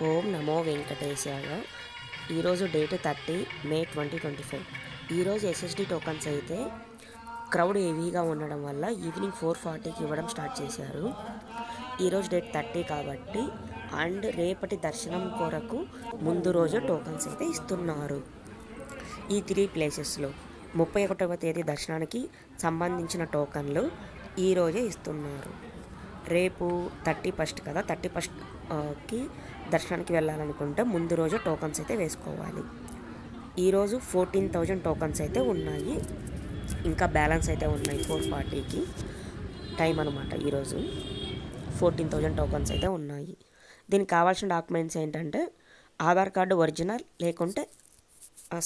ఓం నమో వెంకటేశాయ. ఈరోజు డేట్ 30 మే 2025. ఈరోజు SSD tokens అయితే క్రౌడ్ హెవీగా ఉండడం వల్ల ఈవినింగ్ 4:40కి ఇవ్వడం స్టార్ట్ చేశారు. ఈరోజు డేట్ 30 కాబట్టి అండ్ రేపటి దర్శనం కొరకు ముందు రోజు టోకన్స్ అయితే ఇస్తున్నారు. ఈ 3 ప్లేసెస్లో 31వ తేదీ దర్శనానికి సంబంధించిన టోకన్లు ఈరోజే ఇస్తున్నారు. రేపు 31st కదా, 31కి దర్శనానికి వెళ్ళాలనుకుంటే ముందు రోజు టోకన్స్ అయితే వేసుకోవాలి. ఈరోజు 14,000 టోకన్స్ అయితే ఉన్నాయి, ఇంకా బ్యాలెన్స్ అయితే ఉన్నాయి 4:40కి టైం అనమాట. ఈరోజు 14,000 టోకన్స్ అయితే ఉన్నాయి. దీనికి కావాల్సిన డాక్యుమెంట్స్ ఏంటంటే ఆధార్ కార్డు ఒరిజినల్ లేకుంటే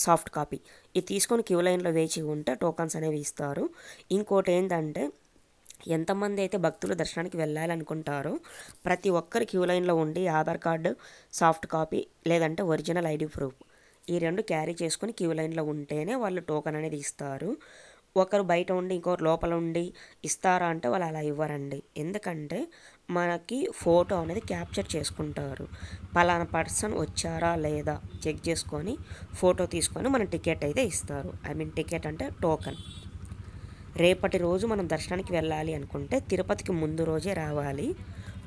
సాఫ్ట్ కాపీ. ఇది తీసుకొని క్యూ లైన్లో వేచి ఉంటే టోకన్స్ అనేవి ఇస్తారు. ఇంకోటి ఏంటంటే ఎంతమంది అయితే భక్తులు దర్శనానికి వెళ్ళాలనుకుంటారో ప్రతి ఒక్కరు క్యూ లైన్లో ఉండి ఆధార్ కార్డు, సాఫ్ట్ కాపీ లేదంటే ఒరిజినల్ ఐడి ప్రూఫ్ ఈ రెండు క్యారీ చేసుకొని క్యూ లైన్లో ఉంటేనే వాళ్ళు టోకన్ అనేది ఇస్తారు. ఒకరు బయట ఉండి ఇంకొకరు లోపల ఉండి ఇస్తారా అంటే వాళ్ళు అలా ఇవ్వరండి. ఎందుకంటే మనకి ఫోటో అనేది క్యాప్చర్ చేసుకుంటారు. పలానా పర్సన్ వచ్చారా లేదా చెక్ చేసుకొని ఫోటో తీసుకొని మన టికెట్ అయితే ఇస్తారు. టికెట్ అంటే టోకన్. రేపటి రోజు మనం దర్శనానికి వెళ్ళాలి అనుకుంటే తిరుపతికి ముందు రోజే రావాలి,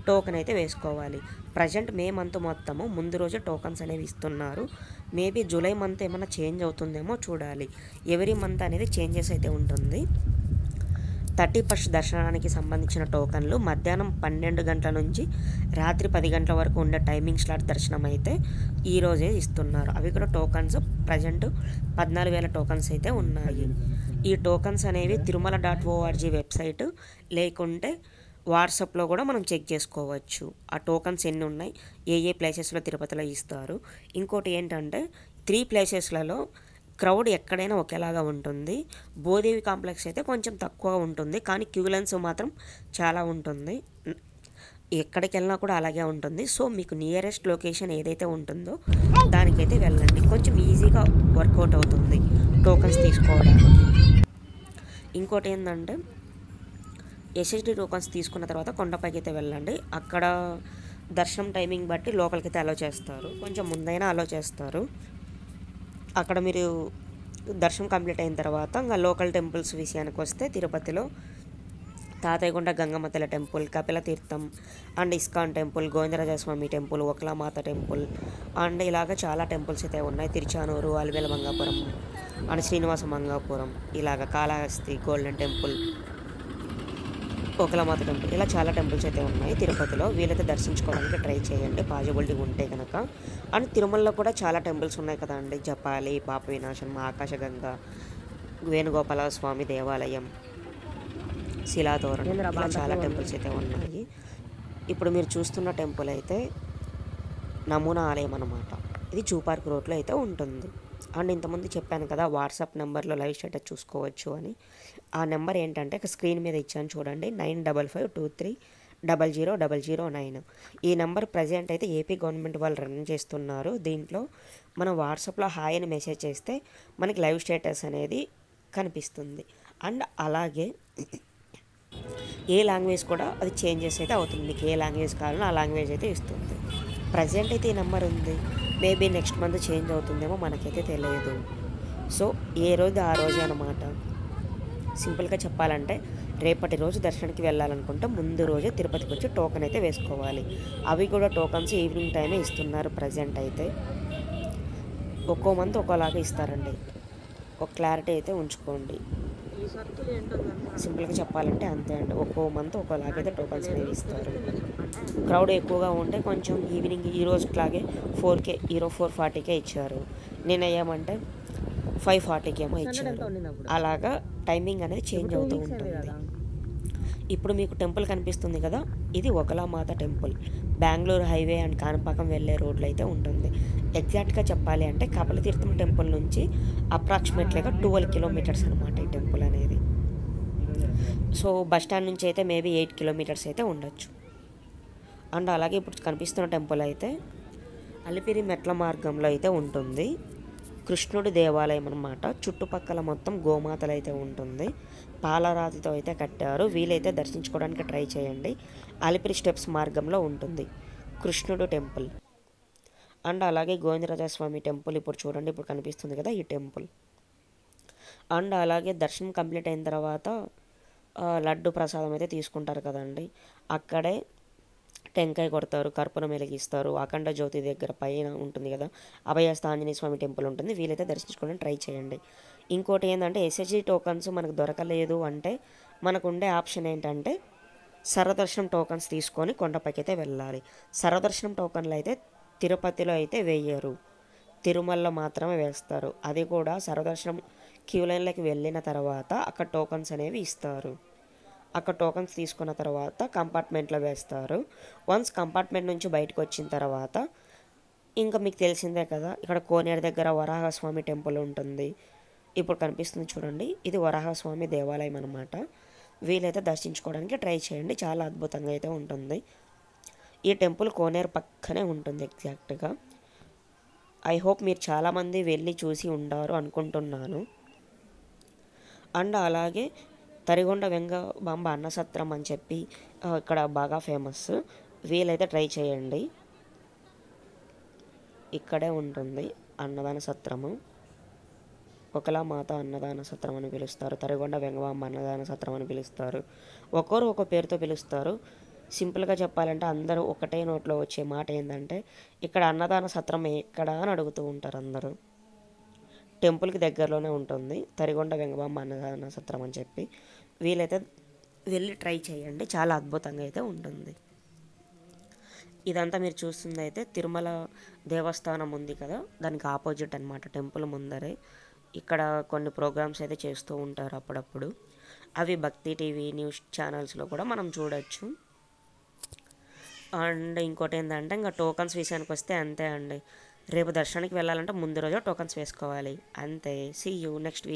టోకన్ అయితే వేసుకోవాలి. ప్రజెంట్ మే మంత్ మొత్తము ముందు రోజే టోకన్స్ అనేవి ఇస్తున్నారు. మేబీ జూలై మంత్ ఏమైనా చేంజ్ అవుతుందేమో చూడాలి. ఎవ్రీ మంత్ అనేది చేంజెస్ అయితే ఉంటుంది. 31st దర్శనానికి సంబంధించిన టోకన్లు మధ్యాహ్నం 12 గంటల నుంచి రాత్రి 10 గంటల వరకు ఉండే టైమింగ్ స్లాట్ దర్శనం అయితే ఈరోజే ఇస్తున్నారు. అవి కూడా టోకన్స్ ప్రజెంట్ 14,000 టోకన్స్ అయితే ఉన్నాయి. ఈ టోకన్స్ అనేవి తిరుమల.org వెబ్సైట్ లేకుంటే వాట్సాప్లో కూడా మనం చెక్ చేసుకోవచ్చు. ఆ టోకన్స్ ఎన్ని ఉన్నాయి, ఏ ప్లేసెస్లో తిరుపతిలో ఇస్తారు. ఇంకోటి ఏంటంటే 3 ప్లేసెస్లలో క్రౌడ్ ఎక్కడైనా ఒకేలాగా ఉంటుంది. భూదేవి కాంప్లెక్స్ అయితే కొంచెం తక్కువ ఉంటుంది, కానీ క్యూ లైన్స్ మాత్రం చాలా ఉంటుంది. ఎక్కడికి వెళ్ళినా కూడా అలాగే ఉంటుంది. సో మీకు నియరెస్ట్ లొకేషన్ ఏదైతే ఉంటుందో దానికైతే వెళ్ళండి. కొంచెం ఈజీగా వర్కౌట్ అవుతుంది టోకన్స్ తీసుకోవడానికి. ఇంకోటి ఏంటంటే ఎస్ఎస్డి టోకన్స్ తీసుకున్న తర్వాత కొండపైకి అయితే వెళ్ళండి. అక్కడ దర్శనం టైమింగ్ బట్టి లోపలికి అయితే అలో చేస్తారు, కొంచెం ముందైనా అలో చేస్తారు. అక్కడ మీరు దర్శనం కంప్లీట్ అయిన తర్వాత ఇంకా లోకల్ టెంపుల్స్ విషయానికి వస్తే తిరుపతిలో తాతయ్యగుంట గంగమ్మ తల్లి temple, Kapila Theertham and ISKCON temple, Govindarajaswamy temple, ఒకలామాత టెంపుల్ అండ్ ఇలాగ చాలా టెంపుల్స్ అయితే ఉన్నాయి. తిరుచానూరు, అలివేల మంగాపురం అండ్ శ్రీనివాస మంగాపురం, ఇలాగ కాళహస్తి గోల్డెన్ టెంపుల్, ఒకలామాత టెంపుల్, ఇలా చాలా టెంపుల్స్ అయితే ఉన్నాయి తిరుపతిలో. వీలైతే దర్శించుకోవడానికి ట్రై చేయండి పాజిబిలిటీ ఉంటే కనుక. అండ్ తిరుమలలో కూడా చాలా టెంపుల్స్ ఉన్నాయి కదండి. జపాలి, పాప వినాశనం, ఆకాశగంగా, వేణుగోపాల స్వామి దేవాలయం, శిలాతోరణం, ఇలా చాలా టెంపుల్స్ అయితే ఉన్నాయి. ఇప్పుడు మీరు చూస్తున్న టెంపుల్ అయితే నమూనా ఆలయం అన్నమాట. ఇది జూ పార్క్ రోడ్లో అయితే ఉంటుంది. అండ్ ఇంతకుముందు చెప్పాను కదా వాట్సాప్ నెంబర్లో లైవ్ స్టేటస్ చూసుకోవచ్చు అని. ఆ నెంబర్ ఏంటంటే స్క్రీన్ మీద ఇచ్చాను చూడండి, 9552300009. ఈ నెంబర్ ప్రజెంట్ అయితే ఏపీ గవర్నమెంట్ వాళ్ళు రన్ చేస్తున్నారు. దీంట్లో మనం వాట్సాప్లో హాయ్ అని మెసేజ్ చేస్తే మనకి లైవ్ స్టేటస్ అనేది కనిపిస్తుంది. అండ్ అలాగే ఏ లాంగ్వేజ్ కూడా అది చేంజెస్ అయితే అవుతుంది. మీకు ఏ లాంగ్వేజ్ కావాలో ఆ లాంగ్వేజ్ అయితే ఇస్తుంది. ప్రజెంట్ అయితే ఈ నెంబర్ ఉంది, మేబీ నెక్స్ట్ మంత్ చేంజ్ అవుతుందేమో, మనకైతే తెలియదు. సో ఏ రోజు ఆ రోజే అనమాట. సింపుల్గా చెప్పాలంటే రేపటి రోజు దర్శనానికి వెళ్ళాలనుకుంటే ముందు రోజే తిరుపతికి వచ్చి టోకెన్ అయితే వేసుకోవాలి. అవి కూడా టోకన్స్ ఈవినింగ్ టైమే ఇస్తున్నారు ప్రజెంట్ అయితే. ఒక్కో మంత్ ఒక్కోలాగా ఇస్తారండి, ఒక క్లారిటీ అయితే ఉంచుకోండి. సింపుల్గా చెప్పాలంటే అంతే అండి. ఒక్కో మంత్ ఒక్కోలాగైతే టోకన్స్ అనేవి ఇస్తారు. క్రౌడ్ ఎక్కువగా ఉంటే కొంచెం ఈవినింగ్ ఈ రోజులాగే 4కే, ఈరోజు 4:40కే ఇచ్చారు. నేను ఏమంటే 5:40కి ఏమో ఇచ్చారు. అలాగా టైమింగ్ అనేది చేంజ్ అవుతూ ఉంటుంది. ఇప్పుడు మీకు టెంపుల్ కనిపిస్తుంది కదా, ఇది ఒకలామాత temple. Bengaluru highway and Kanipakam వెళ్ళే రోడ్లో అయితే ఉంటుంది. ఎగ్జాక్ట్గా చెప్పాలి అంటే కపిలతీర్థం టెంపుల్ నుంచి అప్రాక్సిమేట్లీగా 12 కిలోమీటర్స్ అనమాట ఈ టెంపుల్ అనేది. సో బస్ స్టాండ్ నుంచి అయితే మేబీ 8 కిలోమీటర్స్ అయితే ఉండొచ్చు. అండ్ అలాగే ఇప్పుడు కనిపిస్తున్న టెంపుల్ అయితే అలిపిరి మెట్ల మార్గంలో అయితే ఉంటుంది. కృష్ణుడి దేవాలయం అన్నమాట. చుట్టుపక్కల మొత్తం గోమాతలు అయితే ఉంటుంది. పాలరాతితో అయితే కట్టారు. వీలైతే దర్శించుకోవడానికి ట్రై చేయండి. అలిపిరి స్టెప్స్ మార్గంలో ఉంటుంది కృష్ణుడు టెంపుల్. అండ్ అలాగే గోవిందరాజస్వామి టెంపుల్ ఇప్పుడు చూడండి, ఇప్పుడు కనిపిస్తుంది కదా ఈ టెంపుల్. అండ్ అలాగే దర్శనం కంప్లీట్ అయిన తర్వాత లడ్డు ప్రసాదం అయితే తీసుకుంటారు కదండి, అక్కడే టెంకాయ కొడతారు, కర్పూరం వెలిగిస్తారు. అఖండ జ్యోతి దగ్గర పైన ఉంటుంది కదా అభయస్థ ఆంజనేయ స్వామి టెంపుల్ ఉంటుంది, వీలైతే దర్శించుకోవడానికి ట్రై చేయండి. ఇంకోటి ఏంటంటే ఎస్ఎస్జి టోకన్స్ మనకు దొరకలేదు అంటే మనకు ఉండే ఆప్షన్ ఏంటంటే సర్వదర్శనం టోకన్స్ తీసుకొని కొండపైకి అయితే వెళ్ళాలి. సర్వదర్శనం టోకన్లు అయితే తిరుపతిలో అయితే వేయరు, తిరుమలలో మాత్రమే వేస్తారు. అది కూడా సర్వదర్శనం క్యూ లైన్లోకి వెళ్ళిన తర్వాత అక్కడ టోకన్స్ అనేవి ఇస్తారు. అక్కడ టోకన్స్ తీసుకున్న తర్వాత కంపార్ట్మెంట్లో వేస్తారు. వన్స్ కంపార్ట్మెంట్ నుంచి బయటకు వచ్చిన తర్వాత ఇంకా మీకు తెలిసిందే కదా, ఇక్కడ కోనేరు దగ్గర వరాహస్వామి టెంపుల్ ఉంటుంది, ఇప్పుడు కనిపిస్తుంది చూడండి, ఇది వరాహస్వామి దేవాలయం అనమాట. వీలైతే దర్శించుకోవడానికి ట్రై చేయండి, చాలా అద్భుతంగా అయితే ఉంటుంది. ఈ టెంపుల్ కోనేరు పక్కనే ఉంటుంది ఎగ్జాక్ట్గా. ఐ హోప్ మీరు చాలామంది వెళ్ళి చూసి ఉండారు అనుకుంటున్నాను. అండ్ అలాగే తరిగొండ వెంగబాంబ అన్నసత్రం అని చెప్పి ఇక్కడ బాగా ఫేమస్, వీలైతే ట్రై చేయండి. ఇక్కడే ఉంటుంది అన్నదాన సత్రము, ఒకలా మాత అన్నదాన సత్రం అని పిలుస్తారు, తరిగొండ వెంగబాంబ అన్నదాన సత్రం అని పిలుస్తారు. ఒక్కరు ఒక పేరుతో పిలుస్తారు. సింపుల్గా చెప్పాలంటే అందరూ ఒకటే నోట్లో వచ్చే మాట ఏంటంటే ఇక్కడ అన్నదాన సత్రం ఎక్కడా అని అడుగుతూ ఉంటారు అందరూ. టెంపుల్కి దగ్గరలోనే ఉంటుంది తరిగొండ వెంగబాంబ అన్నదాన సత్రం అని చెప్పి, వీలైతే వెళ్ళి ట్రై చేయండి, చాలా అద్భుతంగా అయితే ఉంటుంది. ఇదంతా మీరు చూస్తుంది అయితే తిరుమల దేవస్థానం ఉంది కదా, దానికి ఆపోజిట్ అనమాట, టెంపుల్ ముందరే. ఇక్కడ కొన్ని ప్రోగ్రామ్స్ అయితే చేస్తూ ఉంటారు అప్పుడప్పుడు, అవి భక్తి టీవీ న్యూస్ ఛానల్స్లో కూడా మనం చూడొచ్చు. అండ్ ఇంకోటి ఏంటంటే ఇంకా టోకన్స్ విషయానికి వస్తే అంతే అండి, రేపు దర్శనానికి వెళ్ళాలంటే ముందు రోజు టోకన్స్ వేసుకోవాలి అంతే. See you next week.